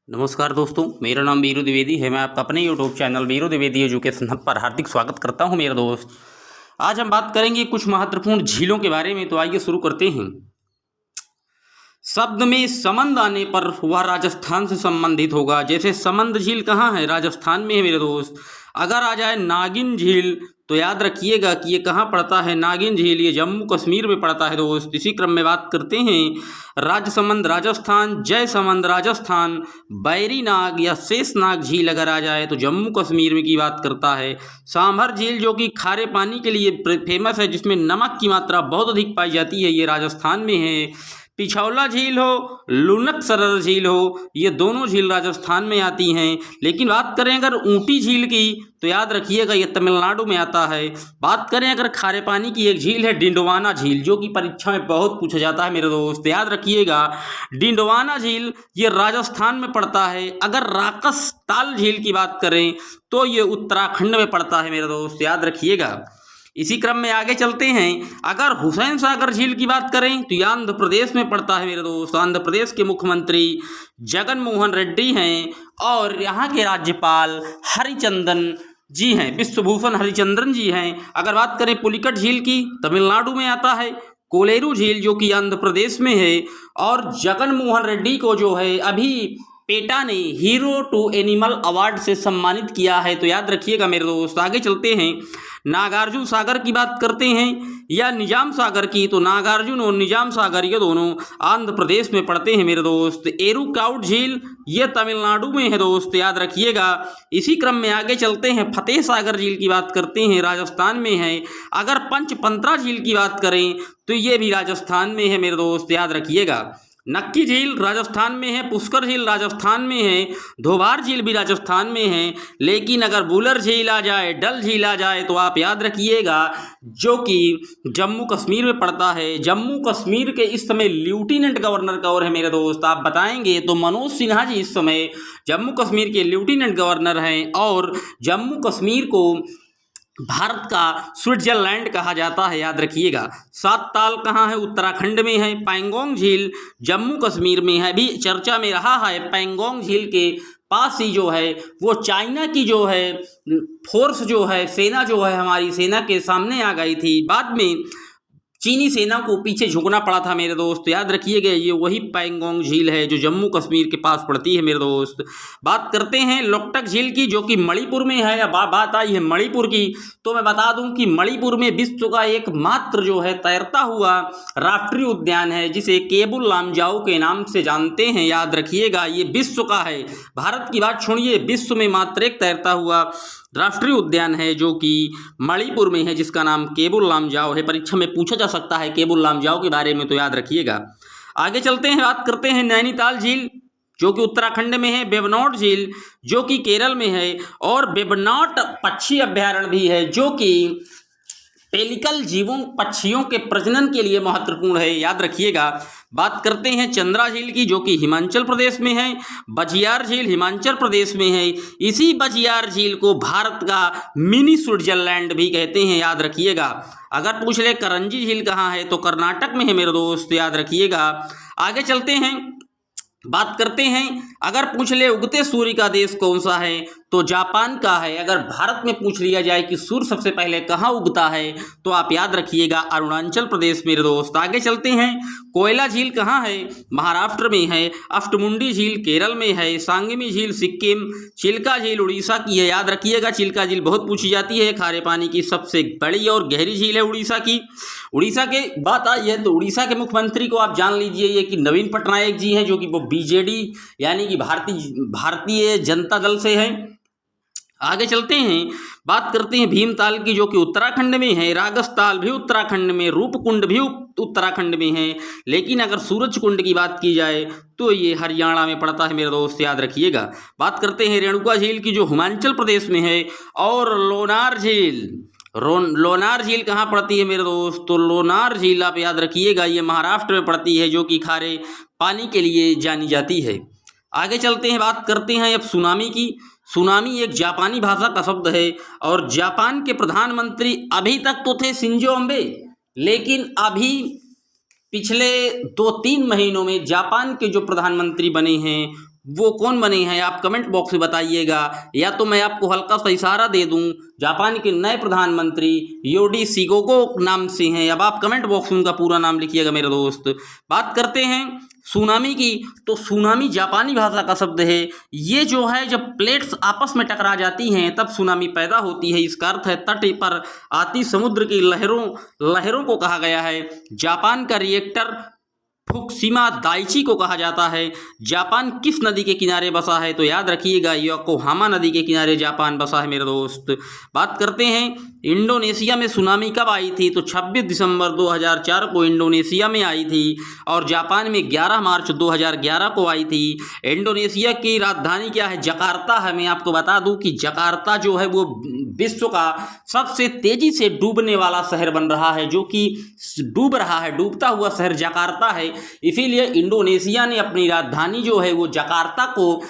नमस्कार दोस्तों, मेरा नाम वीरू द्विवेदी है। मैं आपका अपने YouTube channel Veeru Dwivedi education hub पर हार्दिक स्वागत करता हूं मेरे दोस्त। आज हम बात करेंगे कुछ महत्वपूर्ण झीलों के बारे में। तो आइए शुरू करते हैं। शब्द में समंद आने पर वह राजस्थान से संबंधित होगा। जैसे समंद झील कहाँ है? राजस्थान में है मेरे दोस्त। अगर आ जाए नागिन झील तो याद रखिएगा कि ये कहाँ पड़ता है। नागिन झील ये जम्मू कश्मीर में पड़ता है दोस्त। इसी क्रम में बात करते हैं राजसमंद राजस्थान, जयसमंद राजस्थान, बैरीनाग या शेषनाग झील अगर आ जाए तो जम्मू कश्मीर में की बात करता है। सांभर झील जो कि खारे पानी के लिए फेमस है, जिसमें नमक की मात्रा बहुत अधिक पाई जाती है, ये राजस्थान में है। पिछौला झील हो, लुनकसरर झील हो, ये दोनों झील राजस्थान में आती हैं। लेकिन बात करें अगर ऊटी झील की तो याद रखिएगा ये तमिलनाडु में आता है। बात करें अगर खारे पानी की, एक झील है डिंडवाना झील, जो कि परीक्षा में बहुत पूछा जाता है मेरे दोस्त। याद रखिएगा डिंडवाना झील ये राजस्थान में पड़ता है। अगर राकस ताल झील की बात करें तो ये उत्तराखंड में पड़ता है मेरे दोस्त, याद रखिएगा। इसी क्रम में आगे चलते हैं। अगर हुसैन सागर झील की बात करें तो ये आंध्र प्रदेश में पड़ता है मेरे दोस्त। आंध्र प्रदेश के मुख्यमंत्री जगन मोहन रेड्डी हैं और यहाँ के राज्यपाल हरिचंदन जी हैं, विश्वभूषण हरिचंद्रन जी हैं। अगर बात करें पुलिकट झील की, तमिलनाडु में आता है। कोलेरू झील जो कि आंध्र प्रदेश में है। और जगन मोहन रेड्डी को जो है अभी पेटा ने हीरो टू एनिमल अवार्ड से सम्मानित किया है, तो याद रखिएगा मेरे दोस्त। आगे चलते हैं। नागार्जुन सागर की बात करते हैं या निजाम सागर की, तो नागार्जुन और निजाम सागर ये दोनों आंध्र प्रदेश में पड़ते हैं मेरे दोस्त। एरुकाउट झील ये तमिलनाडु में है दोस्त, याद रखिएगा। इसी क्रम में आगे चलते हैं। फतेह सागर झील की बात करते हैं, राजस्थान में है। अगर पंचपंत्रा झील की बात करें तो ये भी राजस्थान में है मेरे दोस्त, याद रखिएगा। नक्की झील राजस्थान में है, पुष्कर झील राजस्थान में है, धोबार झील भी राजस्थान में है। लेकिन अगर बुलर झील आ जाए, डल झील आ जाए तो आप याद रखिएगा जो कि जम्मू कश्मीर में पड़ता है। जम्मू कश्मीर के इस समय लेफ्टिनेंट गवर्नर कौन है मेरे दोस्त, आप बताएंगे तो मनोज सिन्हा जी इस समय जम्मू कश्मीर के लेफ्टिनेंट गवर्नर हैं। और जम्मू कश्मीर को भारत का स्विट्जरलैंड कहा जाता है, याद रखिएगा। सात ताल कहाँ है? उत्तराखंड में है। पैंगोंग झील जम्मू कश्मीर में है, भी चर्चा में रहा है। पैंगोंग झील के पास ही जो है वो चाइना की जो है फोर्स जो है, सेना जो है, हमारी सेना के सामने आ गई थी। बाद में चीनी सेना को पीछे झुकना पड़ा था मेरे दोस्त, याद रखिएगा। ये वही पैंगोंग झील है जो जम्मू कश्मीर के पास पड़ती है मेरे दोस्त। बात करते हैं लोकटक झील की, जो कि मणिपुर में है। या बात आई है मणिपुर की, तो मैं बता दूं कि मणिपुर में विश्व का एकमात्र जो है तैरता हुआ राष्ट्रीय उद्यान है, जिसे केबुल लामजाओ के नाम से जानते हैं, याद रखिएगा। ये विश्व का है, भारत की बात छोड़िए, विश्व में मात्र एक तैरता हुआ राष्ट्रीय उद्यान है जो कि मणिपुर में है, जिसका नाम केबुल लामजाओ है। परीक्षा में पूछा जा सकता है केबुल लामजाओ के बारे में, तो याद रखिएगा। आगे चलते हैं, बात करते हैं नैनीताल झील जो कि उत्तराखंड में है। वेबनाड झील जो कि केरल में है। और वेबनाड पक्षी अभ्यारण्य भी है जो कि पेलिकल जीवों पक्षियों के प्रजनन के लिए महत्वपूर्ण है, याद रखिएगा। बात करते हैं चंद्रा झील की, जो कि हिमाचल प्रदेश में है। बजियार झील हिमाचल प्रदेश में है। इसी बजियार झील को भारत का मिनी स्विट्जरलैंड भी कहते हैं, याद रखिएगा। अगर पूछ ले करंजी झील कहाँ है तो कर्नाटक में है मेरे दोस्त, याद रखिएगा। आगे चलते हैं, बात करते हैं। अगर पूछ ले उगते सूर्य का देश कौन सा है तो जापान का है। अगर भारत में पूछ लिया जाए कि सूर्य सबसे पहले कहाँ उगता है तो आप याद रखिएगा अरुणाचल प्रदेश मेरे दोस्त। आगे चलते हैं। कोयला झील कहाँ है? महाराष्ट्र में है। अष्टमुंडी झील केरल में है। सांगमी झील सिक्किम। चिल्का झील उड़ीसा की है, याद रखिएगा। चिल्का झील बहुत पूछी जाती है, खारे पानी की सबसे बड़ी और गहरी झील है उड़ीसा की। उड़ीसा के बात आई है तो उड़ीसा के मुख्यमंत्री को आप जान लीजिए ये कि नवीन पटनायक जी हैं, जो कि वो बीजेडी यानी कि भारतीय जनता दल से है। आगे चलते हैं, बात करते हैं भीमताल की, जो कि उत्तराखंड में है। रागस्ताल भी उत्तराखंड में, रूपकुंड भी उत्तराखंड में है। लेकिन अगर सूरज कुंड की बात की जाए तो ये हरियाणा में पड़ता है मेरे दोस्त, याद रखिएगा। बात करते हैं रेणुका झील की, जो हिमाचल प्रदेश में है। और लोनार झील, लोनार झील कहाँ पड़ती है मेरे दोस्त? तो लोनार झील आप याद रखिएगा ये महाराष्ट्र में पड़ती है, जो कि खारे पानी के लिए जानी जाती है। आगे चलते हैं, बात करते हैं अब सुनामी की। सुनामी एक जापानी भाषा का शब्द है और जापान के प्रधानमंत्री अभी तक तो थे शिंजो अबे, लेकिन अभी पिछले 2-3 महीनों में जापान के जो प्रधानमंत्री बने हैं वो कौन बने हैं आप कमेंट बॉक्स में बताइएगा, या तो मैं आपको हल्का सा इशारा दे दूं। जापान के नए प्रधानमंत्री योडी शिगोको नाम से हैं। अब आप कमेंट बॉक्स में उनका पूरा नाम लिखिएगा मेरे दोस्त। बात करते हैं सुनामी की, तो सुनामी जापानी भाषा का शब्द है। ये जो है जब प्लेट्स आपस में टकरा जाती हैं तब सुनामी पैदा होती है। इसका अर्थ है तट पर आती समुद्र की लहरों को कहा गया है। जापान का रिएक्टर फुकुशिमा दाइची को कहा जाता है। जापान किस नदी के किनारे बसा है, तो याद रखिएगा योकोहामा नदी के किनारे जापान बसा है मेरे दोस्त। बात करते हैं इंडोनेशिया में सुनामी कब आई थी, तो 26 दिसंबर 2004 को इंडोनेशिया में आई थी और जापान में 11 मार्च 2011 को आई थी। इंडोनेशिया की राजधानी क्या है, जकार्ता है। मैं आपको बता दूं कि जकार्ता जो है वो विश्व का सबसे तेजी से डूबने वाला शहर बन रहा है, जो कि डूब रहा है, डूबता हुआ शहर जकार्ता है। इसीलिए इंडोनेशिया ने अपनी राजधानी जो है वो जकार्ता को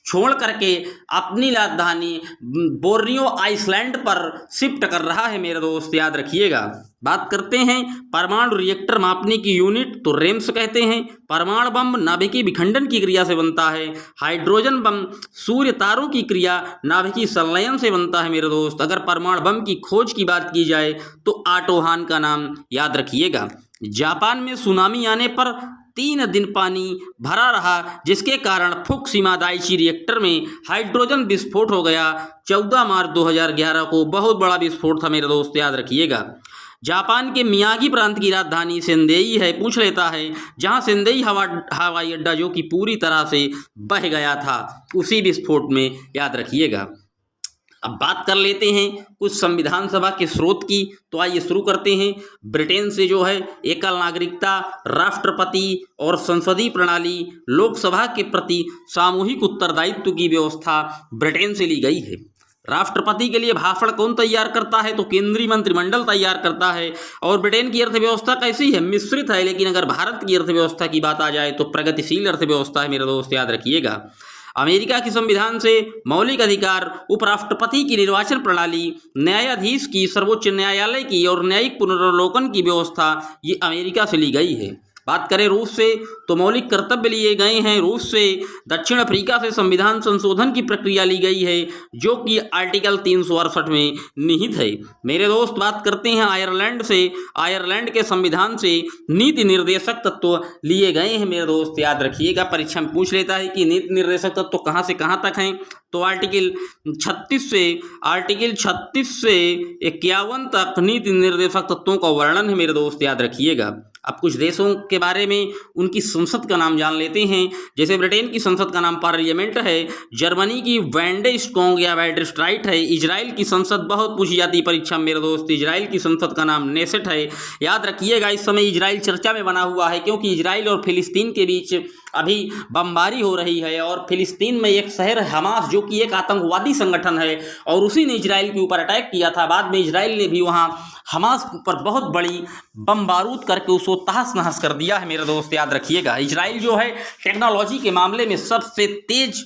छोड़ करके अपनी राजधानी बोर्नियो आइसलैंड पर शिफ्ट कर रहा है मेरे दोस्त, याद रखिएगा। बात करते हैं परमाणु रिएक्टर मापने की यूनिट, तो रेम्स कहते हैं। परमाणु बम नाभिकीय विखंडन की क्रिया से बनता है। हाइड्रोजन बम सूर्य तारों की क्रिया नाभिकीय संलयन से बनता है मेरे दोस्त। अगर परमाणु बम की खोज की बात की जाए तो ऑटो हान का नाम याद रखिएगा। जापान में सुनामी आने पर 3 दिन पानी भरा रहा, जिसके कारण फुकुशिमा दाइची रिएक्टर में हाइड्रोजन विस्फोट हो गया। 14 मार्च 2011 को बहुत बड़ा विस्फोट था मेरे दोस्त, याद रखिएगा। जापान के मियागी प्रांत की राजधानी सेंदेई है, पूछ लेता है, जहां सेंदेई हवाई अड्डा जो कि पूरी तरह से बह गया था उसी विस्फोट में, याद रखिएगा। अब बात कर लेते हैं कुछ संविधान सभा के स्रोत की, तो आइए शुरू करते हैं। ब्रिटेन से जो है एकल नागरिकता, राष्ट्रपति और संसदीय प्रणाली, लोकसभा के प्रति सामूहिक उत्तरदायित्व की व्यवस्था ब्रिटेन से ली गई है। राष्ट्रपति के लिए भाषण कौन तैयार करता है, तो केंद्रीय मंत्रिमंडल तैयार करता है। और ब्रिटेन की अर्थव्यवस्था कैसी है, मिश्रित है, लेकिन अगर भारत की अर्थव्यवस्था की बात आ जाए तो प्रगतिशील अर्थव्यवस्था है मेरे दोस्त, याद रखिएगा। अमेरिका की संविधान से मौलिक अधिकार, उपराष्ट्रपति की निर्वाचन प्रणाली, न्यायाधीश की, सर्वोच्च न्यायालय की और न्यायिक पुनरावलोकन की व्यवस्था ये अमेरिका से ली गई है। बात करें रूस से, तो मौलिक कर्तव्य लिए गए हैं रूस से। दक्षिण अफ्रीका से संविधान संशोधन की प्रक्रिया ली गई है, जो कि आर्टिकल 368 में निहित है मेरे दोस्त। बात करते हैं आयरलैंड से, आयरलैंड के संविधान से नीति निर्देशक तत्व लिए गए हैं मेरे दोस्त, याद रखिएगा। परीक्षा में पूछ लेता है कि नीति निर्देशक तत्व कहाँ से कहाँ तक हैं, तो आर्टिकल 36 से 51 तक नीति निर्देशक तत्वों का वर्णन है मेरे दोस्त, याद रखिएगा। अब कुछ देशों के बारे में उनकी संसद का नाम जान लेते हैं। जैसे ब्रिटेन की संसद का नाम पार्लियामेंट है, जर्मनी की वैंडेस्टॉग या वैंडेस्ट्राइट है, इजराइल की संसद बहुत पूछी जाती है परीक्षा में मेरे दोस्त, इजराइल की संसद का नाम नेसेट है, याद रखिएगा। इस समय इजराइल चर्चा में बना हुआ है, क्योंकि इजराइल और फिलिस्तीन के बीच अभी बमबारी हो रही है, और फिलिस्तीन में एक शहर हमास जो कि एक आतंकवादी संगठन है, और उसी ने इजराइल के ऊपर अटैक किया था। बाद में इजराइल ने भी वहाँ हमास पर बहुत बड़ी बम बारूद करके उसको तहस नहस कर दिया है मेरे दोस्त, याद रखिएगा। इजराइल जो है टेक्नोलॉजी के मामले में सबसे तेज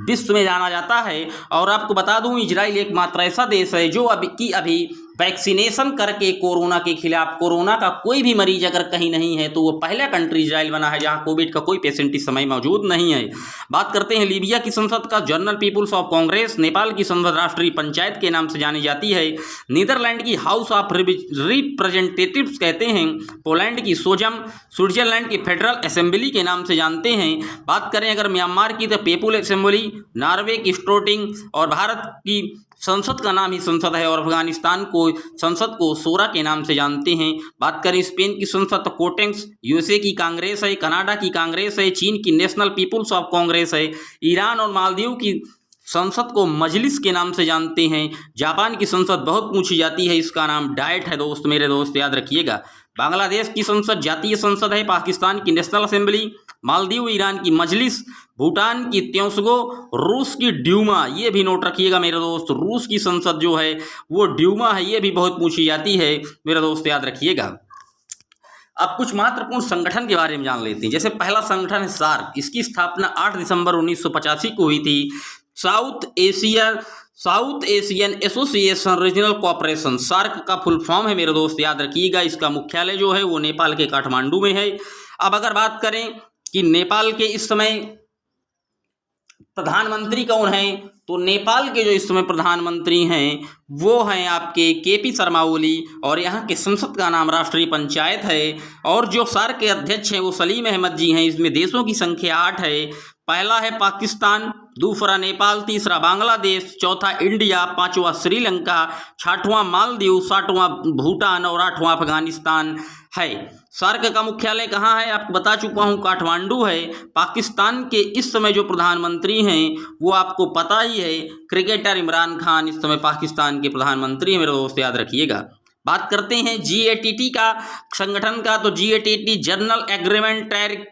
विश्व में जाना जाता है, और आपको बता दूं इजराइल एकमात्र ऐसा देश है जो अभी वैक्सीनेशन करके कोरोना के खिलाफ, कोरोना का कोई भी मरीज अगर कहीं नहीं है तो वो पहला कंट्री इजराइल बना है जहां कोविड का कोई पेशेंट इस समय मौजूद नहीं है। बात करते हैं लीबिया की संसद का, general people's of congress. Nepal की संसद राष्ट्रीय पंचायत के नाम से जानी जाती है। नीदरलैंड की हाउस ऑफ रिप्रेजेंटेटिव्स कहते हैं। पोलैंड की सोजम, स्विट्जरलैंड की फेडरल असेंबली के नाम से जानते हैं। बात करें अगर म्यांमार की तो पीपुल असेंबली, नॉर्वे की स्टोटिंग, और भारत की संसद का नाम ही संसद है, और अफगानिस्तान को संसद को सोरा के नाम से जानते हैं। बात करें स्पेन की संसद तो कोटेंक्स, यूएसए की कांग्रेस है, कनाडा की कांग्रेस है, चीन की नेशनल पीपुल्स ऑफ कांग्रेस है, ईरान और मालदीव की संसद को मजलिस के नाम से जानते हैं। जापान की संसद बहुत पूछी जाती है, इसका नाम डाइट है दोस्त, मेरे दोस्त, याद रखिएगा। बांग्लादेश की संसद जातीय संसद है, पाकिस्तान की नेशनल असेंबली, मालदीव ईरान की मजलिस, भूटान की त्योंसगो, रूस की ड्यूमा, ये भी नोट रखिएगा मेरे दोस्त, रूस की संसद जो है वो ड्यूमा है, ये भी बहुत पूछी जाती है मेरे दोस्त, याद रखिएगा। अब कुछ महत्वपूर्ण संगठन के बारे में जान लेते हैं। जैसे पहला संगठन है सार्क, इसकी स्थापना 8 दिसंबर 1985 को हुई थी। South Asian Association Regional Cooperation, SAARC का फुल फॉर्म है मेरे दोस्त, याद रखिएगा। इसका मुख्यालय जो है वो नेपाल के काठमांडू में है। अब अगर बात करें कि नेपाल के इस समय प्रधानमंत्री कौन हैं, तो नेपाल के जो इस समय प्रधानमंत्री हैं वो हैं आपके केपी शर्मा ओली, और यहाँ के संसद का नाम राष्ट्रीय पंचायत है, और जो सार्क के अध्यक्ष हैं वो सलीम अहमद जी हैं। इसमें देशों की संख्या 8 है। पहला है पाकिस्तान, दूसरा नेपाल, तीसरा बांग्लादेश, चौथा इंडिया, पांचवा श्रीलंका, छठवां मालदीव, सातवां भूटान और आठवां अफगानिस्तान है। सार्क का मुख्यालय कहाँ है, आपको बता चुका हूँ, काठमांडू है। पाकिस्तान के इस समय जो प्रधानमंत्री हैं वो आपको पता ही है, क्रिकेटर इमरान खान इस समय पाकिस्तान के प्रधानमंत्री हैं, मेरे दोस्त याद रखिएगा। बात करते हैं GATT का संगठन का, तो GATT general agreement tariff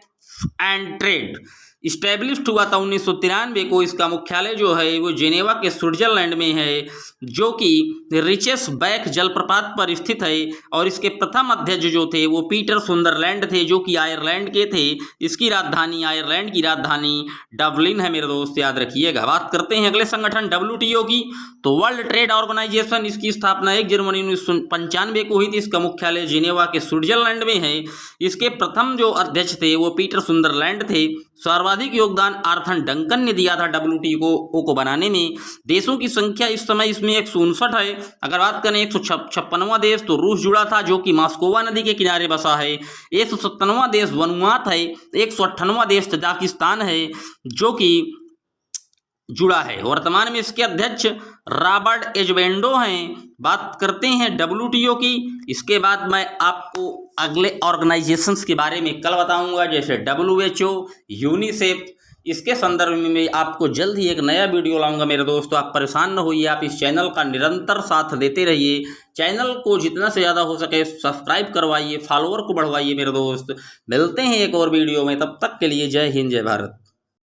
and trade established हुआ था 1993 को। इसका मुख्यालय जो है वो जेनेवा के स्विट्जरलैंड में है, जो कि रिचेस बैक जलप्रपात पर स्थित है, और इसके प्रथम अध्यक्ष जो थे वो पीटर सुंदरलैंड थे, जो कि आयरलैंड के थे। इसकी राजधानी, आयरलैंड की राजधानी डबलिन है, मेरे दोस्त याद रखिएगा। बात करते हैं अगले संगठन WTO की, तो वर्ल्ड ट्रेड ऑर्गेनाइजेशन, इसकी स्थापना 1 जनवरी 1995 को हुई थी। इसका मुख्यालय जेनेवा के स्विट्जरलैंड में है। इसके प्रथम जो अध्यक्ष थे वो पीटर सुंदरलैंड थे। सर्वाधिक योगदान आर्थर डंकन ने दिया था WTO को बनाने में। देशों की संख्या इस समय इसमें 159 है। अगर बात करें 156वां देश तो रूस जुड़ा था, जो कि मास्कोवा नदी के किनारे बसा है। 157वां देश वनुआत है। 158वां देश तजाकिस्तान है, जो कि जुड़ा है। वर्तमान में इसके अध्यक्ष रॉबर्ट एजवेंडो हैं। बात करते हैं WTO की, इसके बाद मैं आपको अगले ऑर्गेनाइजेशंस के बारे में कल बताऊंगा, जैसे WHO, यूनिसेफ। इसके संदर्भ में मैं आपको जल्द ही एक नया वीडियो लाऊंगा मेरे दोस्तों। आप परेशान न होइए, आप इस चैनल का निरंतर साथ देते रहिए। चैनल को जितना से ज़्यादा हो सके सब्सक्राइब करवाइए, फॉलोअर को बढ़वाइए मेरे दोस्त। मिलते हैं एक और वीडियो में, तब तक के लिए जय हिंद, जय भारत।